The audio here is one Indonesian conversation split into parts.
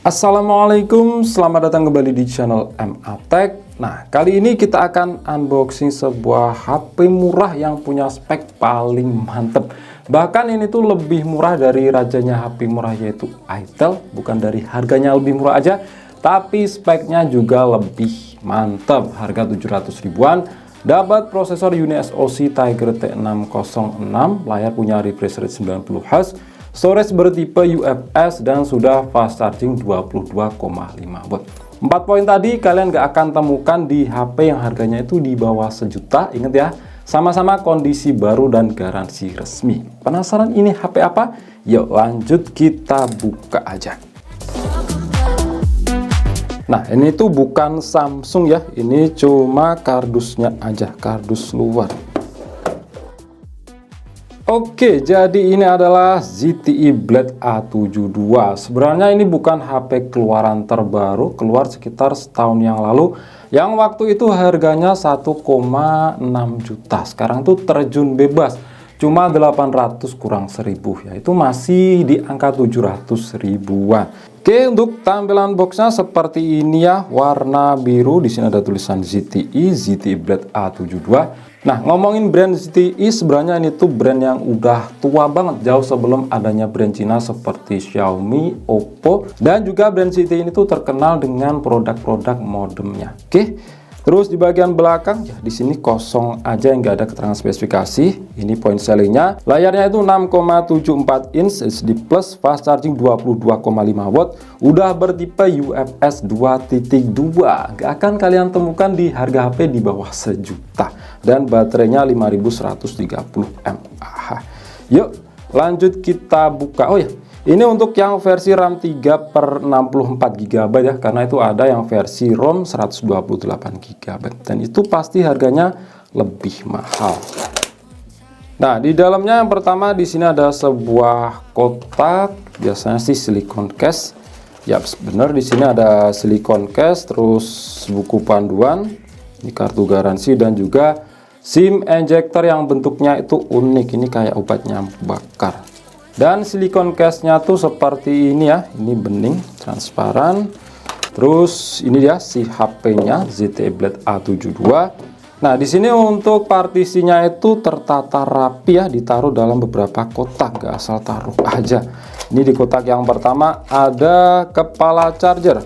Assalamualaikum, selamat datang kembali di channel MA Tech. Nah, kali ini kita akan unboxing sebuah HP murah yang punya spek paling mantep. Bahkan ini tuh lebih murah dari rajanya HP murah, yaitu Itel. Bukan dari harganya lebih murah aja, tapi speknya juga lebih mantep. Harga 700 ribuan. Dapat prosesor Unique SoC Tiger T606, layar punya refresh rate 90Hz, storage bertipe UFS, dan sudah fast charging 22,5 watt. 4 poin tadi kalian gak akan temukan di HP yang harganya itu di bawah sejuta. Ingat ya, sama-sama kondisi baru dan garansi resmi. Penasaran ini HP apa? Yuk lanjut kita buka aja. Nah, ini tuh bukan Samsung ya, ini cuma kardusnya aja, kardus luar. Oke, jadi ini adalah ZTE Blade A72. Sebenarnya ini bukan HP keluaran terbaru, keluar sekitar setahun yang lalu, yang waktu itu harganya 1,6 juta. Sekarang tuh terjun bebas, cuma 800 kurang 1000 ya, itu masih di angka 700 ribuan. Oke, untuk tampilan boxnya seperti ini ya, warna biru. Di sini ada tulisan ZTE Blade A72. Nah, ngomongin brand ZTE, sebenarnya ini tuh brand yang udah tua banget, jauh sebelum adanya brand Cina seperti Xiaomi, Oppo, dan juga brand ZTE ini tuh terkenal dengan produk-produk modemnya. Oke. Terus di bagian belakang ya, di sini kosong aja, yang nggak ada keterangan spesifikasi. Ini poin sellingnya. Layarnya itu 6,74 inch HD plus, fast charging 22,5 watt. Udah bertipe UFS 2.2. Nggak akan kalian temukan di harga HP di bawah sejuta. Dan baterainya 5130 mAh. Yuk lanjut kita buka. Oh ya, ini untuk yang versi RAM 3/64 GB ya, karena itu ada yang versi ROM 128 GB, dan itu pasti harganya lebih mahal. Nah, di dalamnya yang pertama di sini ada sebuah kotak, biasanya sih silikon case. Ya, bener, di sini ada silikon case, terus buku panduan, ini kartu garansi, dan juga SIM ejector yang bentuknya itu unik, ini kayak obat nyamuk bakar. Dan silikon case-nya tuh seperti ini ya, ini bening, transparan. Terus ini dia si HP-nya, ZTE Blade A72. Nah, di sini untuk partisinya itu tertata rapi ya, ditaruh dalam beberapa kotak, gak asal taruh aja. Ini di kotak yang pertama ada kepala charger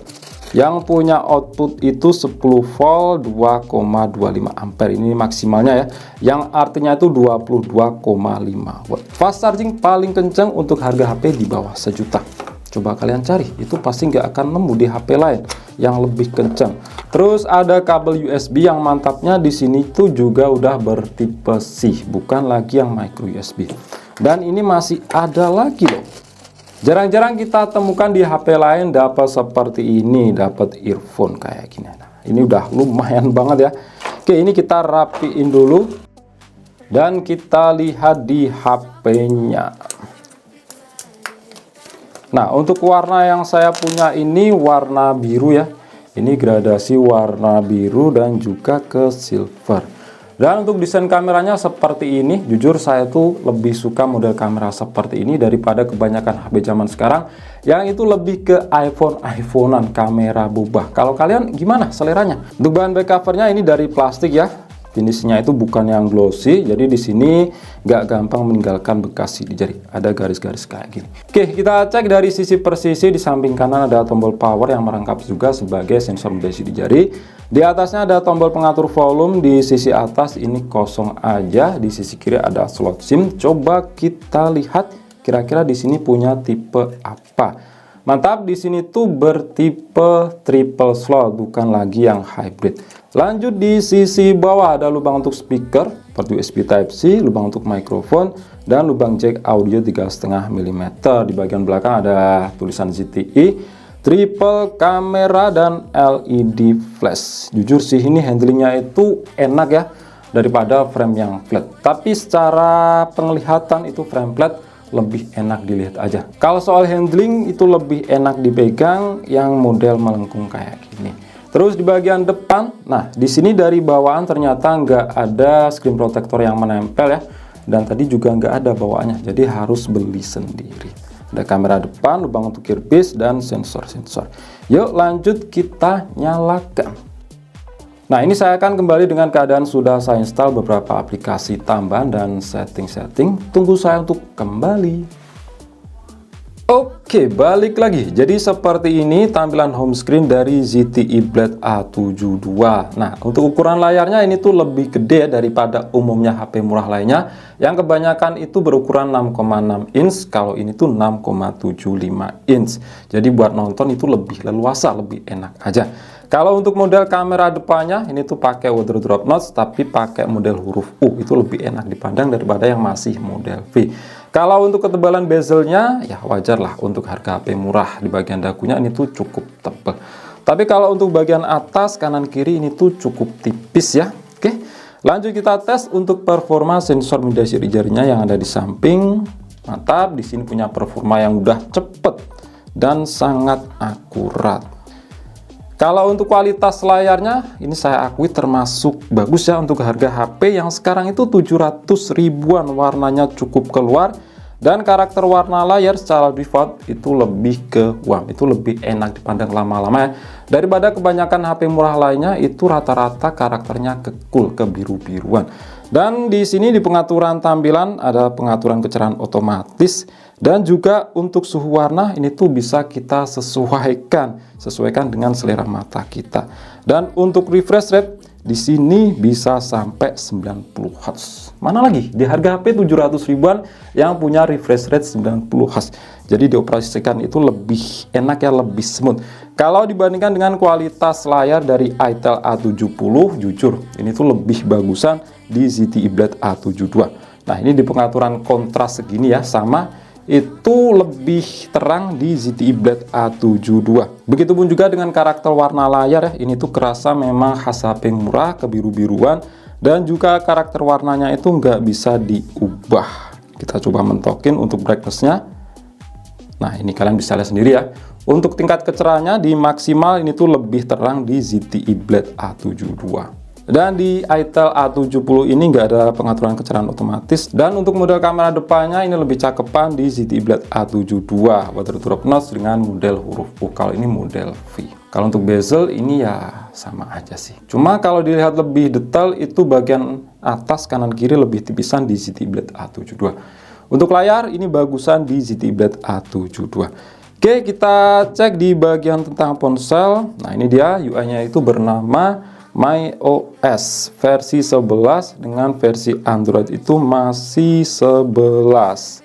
yang punya output itu 10 volt 2,25 ampere, ini maksimalnya ya, yang artinya itu 22,5 watt. Fast charging paling kencang untuk harga HP di bawah sejuta. Coba kalian cari, itu pasti nggak akan nemu di HP lain yang lebih kencang. Terus ada kabel USB yang mantapnya di sini tuh juga udah bertipe C, bukan lagi yang micro USB. Dan ini masih ada lagi loh. Jarang-jarang kita temukan di HP lain dapat seperti ini, dapat earphone kayak gini. Nah, ini udah lumayan banget ya. Oke, ini kita rapiin dulu dan kita lihat di HP-nya. Nah, untuk warna yang saya punya ini warna biru ya. Ini gradasi warna biru dan juga ke silver. Dan untuk desain kameranya seperti ini, jujur saya tuh lebih suka model kamera seperti ini daripada kebanyakan HP zaman sekarang yang itu lebih ke iPhone-iPhonean, kamera bubah. Kalau kalian gimana seleranya? Untuk bahan back covernya ini dari plastik ya. Finishnya itu bukan yang glossy, jadi di sini nggak gampang meninggalkan bekas di jari. Ada garis-garis kayak gini. Oke, kita cek dari sisi per sisi. Di samping kanan ada tombol power yang merangkap juga sebagai sensor besi di jari. Di atasnya ada tombol pengatur volume. Di sisi atas ini kosong aja. Di sisi kiri ada slot SIM. Coba kita lihat kira-kira di sini punya tipe apa. Mantap, di sini tuh bertipe triple slot, bukan lagi yang hybrid. Lanjut di sisi bawah ada lubang untuk speaker, port USB Type-C, lubang untuk mikrofon, dan lubang jack audio 3,5 mm. Di bagian belakang ada tulisan ZTE, triple kamera, dan LED flash. Jujur sih ini handlingnya itu enak ya, daripada frame yang flat. Tapi secara penglihatan itu frame flat lebih enak dilihat aja. Kalau soal handling itu lebih enak dipegang yang model melengkung kayak gini. Terus di bagian depan, nah di sini dari bawaan ternyata nggak ada screen protector yang menempel ya, dan tadi juga nggak ada bawaannya, jadi harus beli sendiri. Ada kamera depan, lubang untuk earpiece, dan sensor-sensor. Yuk lanjut kita nyalakan. Nah, ini saya akan kembali dengan keadaan sudah saya install beberapa aplikasi tambahan dan setting-setting. Tunggu saya untuk kembali. Oke, balik lagi. Jadi seperti ini tampilan home screen dari ZTE Blade A72. Nah, untuk ukuran layarnya ini tuh lebih gede daripada umumnya HP murah lainnya, yang kebanyakan itu berukuran 6,6 inch. Kalau ini tuh 6,75 inch. Jadi buat nonton itu lebih leluasa, lebih enak aja. Kalau untuk model kamera depannya ini tuh pakai water drop notch, tapi pakai model huruf U. Itu lebih enak dipandang daripada yang masih model V. Kalau untuk ketebalan bezelnya ya wajar lah, untuk harga HP murah di bagian dagunya ini tuh cukup tebal. Tapi kalau untuk bagian atas kanan kiri ini tuh cukup tipis ya. Oke, lanjut kita tes untuk performa sensor media jari-jarinya yang ada di samping. Mantap, di sini punya performa yang udah cepet dan sangat akurat. Kalau untuk kualitas layarnya, ini saya akui termasuk bagus ya untuk harga HP yang sekarang itu 700 ribuan, warnanya cukup keluar. Dan karakter warna layar secara default itu lebih ke warm, itu lebih enak dipandang lama-lama ya. Daripada kebanyakan HP murah lainnya itu rata-rata karakternya ke cool, ke biru-biruan. Dan di sini di pengaturan tampilan ada pengaturan kecerahan otomatis. Dan juga untuk suhu warna ini tuh bisa kita sesuaikan dengan selera mata kita. Dan untuk refresh rate di sini bisa sampai 90 Hz. Mana lagi di harga HP 700 ribuan yang punya refresh rate 90 Hz. Jadi dioperasikan itu lebih enak ya, lebih smooth. Kalau dibandingkan dengan kualitas layar dari ITEL A70, jujur ini tuh lebih bagusan di ZTE Blade A72. Nah, ini di pengaturan kontras segini ya, sama itu lebih terang di ZTE Blade A72. Begitupun juga dengan karakter warna layar ya, ini tuh kerasa memang khas HP murah, kebiru-biruan, dan juga karakter warnanya itu nggak bisa diubah. Kita coba mentokin untuk brightness-nya. Nah, ini kalian bisa lihat sendiri ya. Untuk tingkat kecerahannya di maksimal ini tuh lebih terang di ZTE Blade A72. Dan di ITEL A70 ini nggak ada pengaturan kecerahan otomatis. Dan untuk model kamera depannya ini lebih cakepan di ZTE Blade A72, water drop notch dengan model huruf U. Kalau ini model V. Kalau untuk bezel ini ya sama aja sih. Cuma kalau dilihat lebih detail itu bagian atas kanan kiri lebih tipisan di ZTE Blade A72. Untuk layar ini bagusan di ZTE Blade A72. Oke, kita cek di bagian tentang ponsel. Nah, ini dia UI-nya itu bernama MyOS versi 11, dengan versi Android itu masih 11.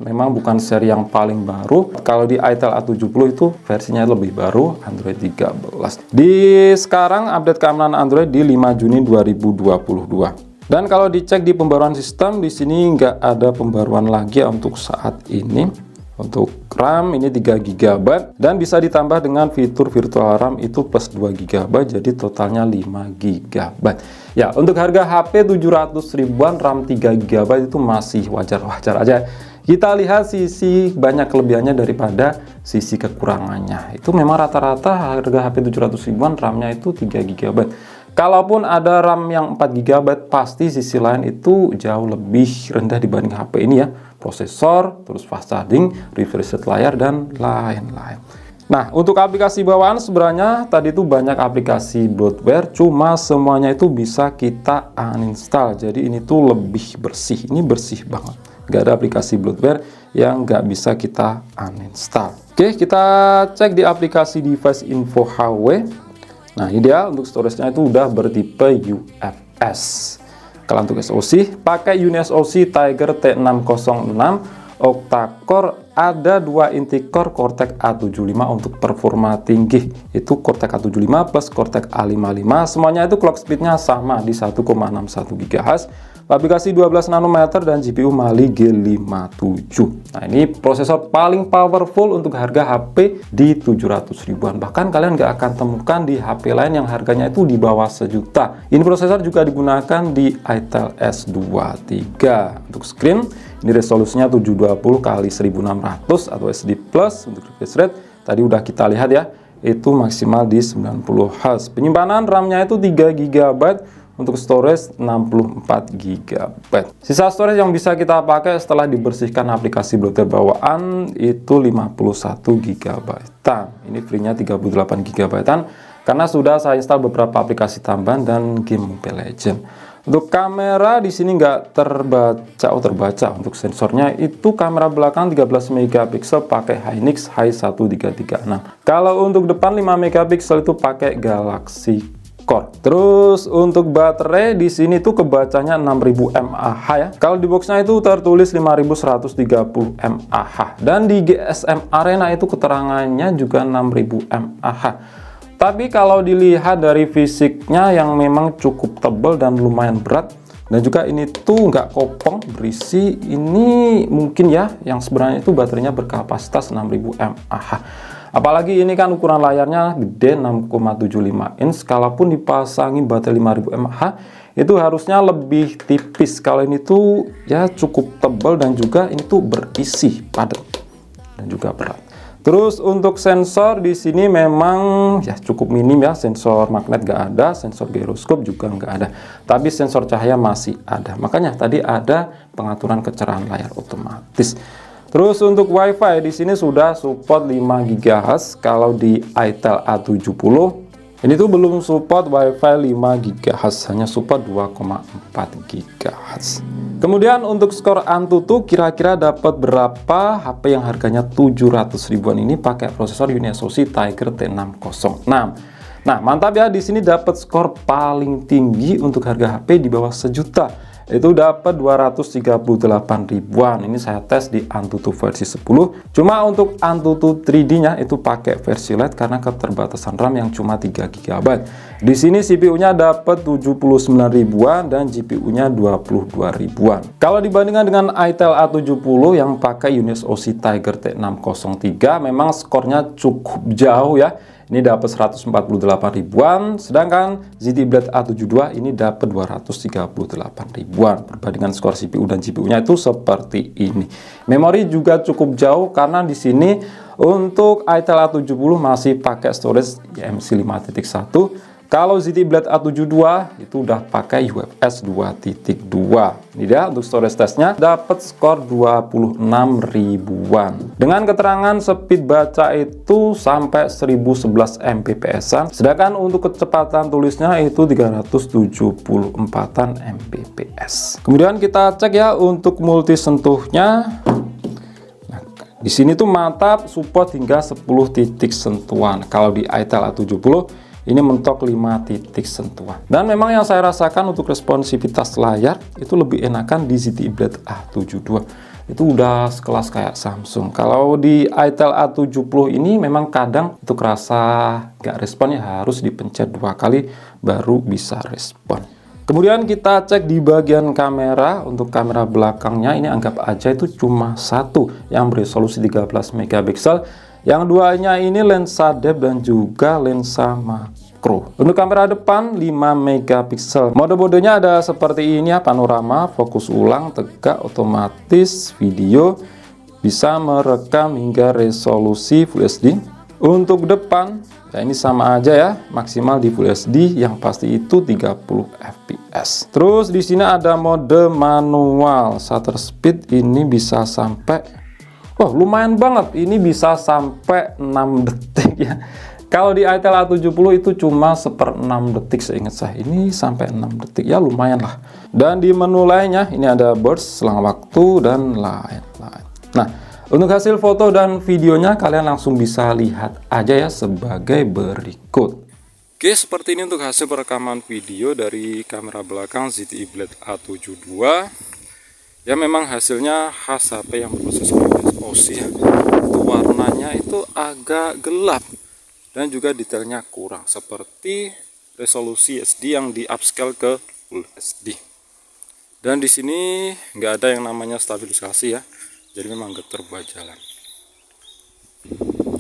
Memang bukan seri yang paling baru. Kalau di ITEL A70 itu versinya lebih baru, Android 13. Di sekarang update keamanan Android di 5 Juni 2022. Dan kalau dicek di pembaruan sistem, di sini nggak ada pembaruan lagi untuk saat ini. Untuk RAM ini 3 GB dan bisa ditambah dengan fitur virtual RAM itu plus 2 GB, jadi totalnya 5 GB. Ya, untuk harga HP 700 ribuan, RAM 3 GB itu masih wajar-wajar aja. Kita lihat sisi banyak kelebihannya daripada sisi kekurangannya. Itu memang rata-rata harga HP 700 ribuan RAM-nya itu 3 GB. Kalaupun ada RAM yang 4 GB, pasti sisi lain itu jauh lebih rendah dibanding HP ini ya. Prosesor, terus fast charging, refresh rate layar, dan lain-lain. Nah, untuk aplikasi bawaan sebenarnya tadi itu banyak aplikasi bloatware, cuma semuanya itu bisa kita uninstall. Jadi ini tuh lebih bersih, ini bersih banget. Nggak ada aplikasi bloatware yang nggak bisa kita uninstall. Oke, kita cek di aplikasi device info HW. Nah, ini dia untuk storage-nya itu udah bertipe UFS. Kalau untuk SoC, pakai UniSoC Tiger T606 octa-core, ada 2 inti core Cortex A75 untuk performa tinggi. Itu Cortex A75 plus Cortex A55, semuanya itu clock speed-nya sama di 1,61 GHz. Aplikasi 12 nanometer dan GPU Mali G57. Nah, ini prosesor paling powerful untuk harga HP di 700 ribuan. Bahkan kalian nggak akan temukan di HP lain yang harganya itu di bawah sejuta. Ini prosesor juga digunakan di ITEL S23. Untuk screen, ini resolusinya 720 x 1600 atau SD+. Untuk refresh rate, tadi udah kita lihat ya, itu maksimal di 90 Hz. Penyimpanan RAM-nya itu 3 GB. untuk storage 64 GB. Sisa storage yang bisa kita pakai setelah dibersihkan aplikasi bloatware bawaan itu 51 GB. Ini free-nya 38 GB karena sudah saya install beberapa aplikasi tambahan dan game Mobile Legends. Untuk kamera di sini nggak terbaca. Untuk sensornya itu kamera belakang 13 megapiksel pakai Hynix H1336. Kalau untuk depan 5 megapiksel itu pakai Galaxy Core. Terus untuk baterai di sini tuh kebacanya 6000 mAh ya. Kalau di boxnya itu tertulis 5130 mAh dan di GSM Arena itu keterangannya juga 6000 mAh. Tapi kalau dilihat dari fisiknya yang memang cukup tebal dan lumayan berat, dan juga ini tuh nggak kopong berisi, ini mungkin ya yang sebenarnya itu baterainya berkapasitas 6000 mAh. Apalagi ini kan ukuran layarnya gede 6,75 inch. Kalaupun dipasangi baterai 5000 mAh itu harusnya lebih tipis. Kalau ini tuh ya cukup tebal dan juga ini tuh berisi padat dan juga berat. Terus untuk sensor di sini memang ya cukup minim ya, sensor magnet nggak ada, sensor giroskop juga nggak ada, tapi sensor cahaya masih ada. Makanya tadi ada pengaturan kecerahan layar otomatis. Terus untuk WiFi di sini sudah support 5 GHz. Kalau di itel A70 ini tuh belum support WiFi 5 GHz, hanya support 2,4 GHz. Kemudian untuk skor Antutu kira-kira dapat berapa HP yang harganya 700 ribuan ini pakai prosesor Unisoc Tiger T606. Nah, mantap ya, di sini dapat skor paling tinggi untuk harga HP di bawah sejuta. Itu dapat 238 ribuan. Ini saya tes di Antutu versi 10. Cuma untuk Antutu 3D-nya itu pakai versi Lite karena keterbatasan RAM yang cuma 3 GB. Di sini CPU-nya dapat 79 ribuan dan GPU-nya 22 ribuan. Kalau dibandingkan dengan itel A70 yang pakai Unisoc Tiger T603 memang skornya cukup jauh ya. Ini dapat 148 ribuan, sedangkan ZTE Blade A72 ini dapat 238 ribuan. Perbandingan skor CPU dan GPU-nya itu seperti ini. Memori juga cukup jauh karena di sini untuk itel A70 masih pakai storage eMMC 5.1. Kalau ZTE Blade A72 itu udah pakai UFS 2.2. Ini dia untuk storage testnya dapat skor 26 ribuan. Dengan keterangan speed baca itu sampai 1011 Mbps-an. Sedangkan untuk kecepatan tulisnya itu 374 Mbps. Kemudian kita cek ya untuk multi sentuhnya. Nah, di sini tuh mantap support hingga 10 titik sentuhan. Kalau di itel A70 ini mentok 5 titik sentuhan. Dan memang yang saya rasakan untuk responsivitas layar itu lebih enakan di ZTE Blade A72. Itu udah sekelas kayak Samsung. Kalau di itel A70 ini memang kadang untuk rasa nggak respon ya harus dipencet 2 kali baru bisa respon. Kemudian kita cek di bagian kamera. Untuk kamera belakangnya ini anggap aja itu cuma satu yang beresolusi 13 megapiksel. Yang duanya ini lensa depth dan juga lensa makro. Untuk kamera depan 5 megapiksel. Mode-modenya ada seperti ini ya, panorama, fokus ulang, tegak, otomatis, video, bisa merekam hingga resolusi Full HD. Untuk depan, ya ini sama aja ya, maksimal di Full HD, yang pasti itu 30 fps. Terus di sini ada mode manual, shutter speed ini bisa sampai lumayan banget, ini bisa sampai 6 detik ya. Kalau di itel A70 itu cuma 1/6 detik seingat saya. Ini sampai 6 detik ya, lumayan lah. Dan di menu lainnya ini ada burst, selang waktu dan lain-lain. Nah, untuk hasil foto dan videonya kalian langsung bisa lihat aja ya sebagai berikut. Oke, seperti ini untuk hasil perekaman video dari kamera belakang ZTE Blade A72. Ya memang hasilnya khas HP yang berproses OC ya. Itu warnanya itu agak gelap dan juga detailnya kurang, seperti resolusi SD yang di upscale ke Full HD. Dan di sini nggak ada yang namanya stabilisasi ya, jadi memang getar jalan.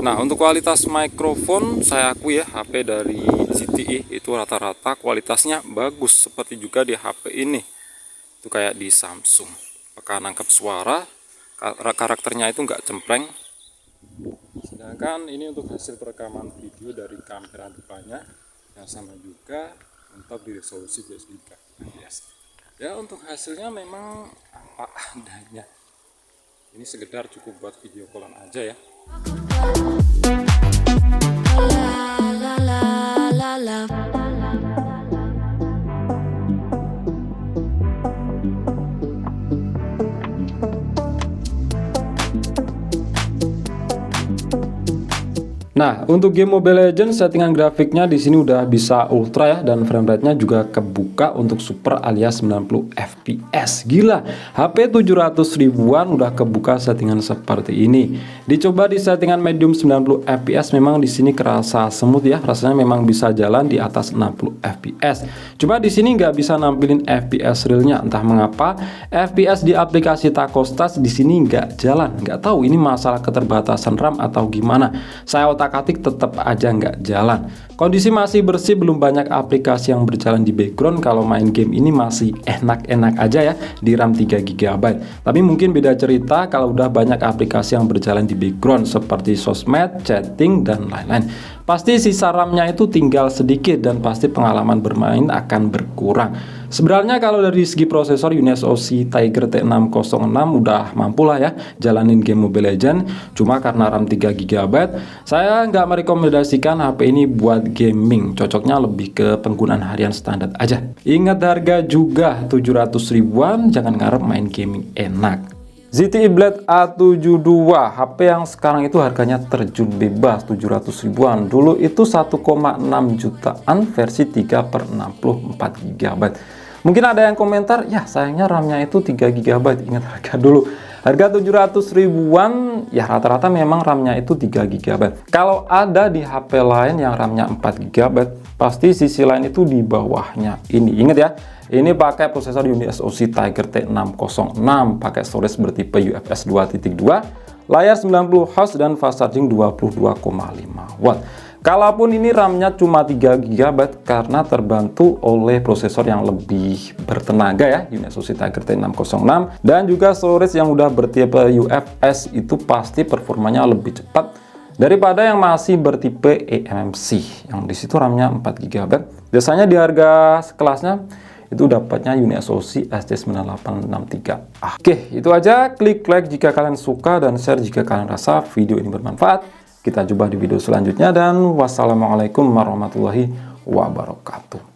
Nah, untuk kualitas mikrofon saya akui ya HP dari ZTE itu rata-rata kualitasnya bagus, seperti juga di HP ini. Itu kayak di Samsung. Peka nangkep suara, karakternya itu nggak cempreng. Sedangkan ini untuk hasil perekaman video dari kamera depannya yang sama juga mantap di resolusi 23 fps. Ya untuk hasilnya memang apa adanya. Ini sekedar cukup buat video callan aja ya. Nah, untuk game Mobile Legends settingan grafiknya di sini udah bisa ultra ya, dan frame rate-nya juga kebuka untuk super alias 90 fps. Gila, HP 700 ribuan udah kebuka settingan seperti ini. Dicoba di settingan medium 90 fps, memang di sini kerasa smooth ya, rasanya memang bisa jalan di atas 60 fps. Coba di sini nggak bisa nampilin fps realnya, entah mengapa fps di aplikasi Takostas di sini nggak jalan. Nggak tahu ini masalah keterbatasan RAM atau gimana. Saya otak-atik tetap aja nggak jalan. Kondisi masih bersih, belum banyak aplikasi yang berjalan di background. Kalau main game ini masih enak-enak aja ya di RAM 3 GB. Tapi mungkin beda cerita kalau udah banyak aplikasi yang berjalan di background seperti sosmed, chatting, dan lain-lain. Pasti sisa RAM-nya itu tinggal sedikit dan pasti pengalaman bermain akan berkurang. Sebenarnya kalau dari segi prosesor, UniSoC Tiger T606 udah mampu lah ya jalanin game Mobile Legends. Cuma karena RAM 3 GB, saya nggak merekomendasikan HP ini buat gaming. Cocoknya lebih ke penggunaan harian standar aja. Ingat harga juga 700 ribuan, jangan ngarep main gaming enak. ZTE Blade A72, HP yang sekarang itu harganya terjun bebas 700 ribuan. Dulu itu 1,6 jutaan versi 3/64 GB. Mungkin ada yang komentar, ya sayangnya RAM-nya itu 3 GB. Ingat harga dulu. Harga 700 ribuan, ya rata-rata memang RAM-nya itu 3 GB. Kalau ada di HP lain yang RAM-nya 4 GB, pasti sisi lain itu di bawahnya. Ini ingat ya. Ini pakai prosesor UniSoC Tiger T606, pakai storage bertipe UFS 2.2, layar 90 Hz dan fast charging 22,5 Watt. Kalaupun ini RAM-nya cuma 3 GB karena terbantu oleh prosesor yang lebih bertenaga ya, UniSoC Tiger T606, dan juga storage yang udah bertipe UFS, itu pasti performanya lebih cepat daripada yang masih bertipe eMMC yang disitu RAM-nya 4 GB. Biasanya di harga sekelasnya itu dapatnya UniSoC ST9863. Oke, itu aja. Klik like jika kalian suka dan share jika kalian rasa video ini bermanfaat. Kita jumpa di video selanjutnya dan wassalamualaikum warahmatullahi wabarakatuh.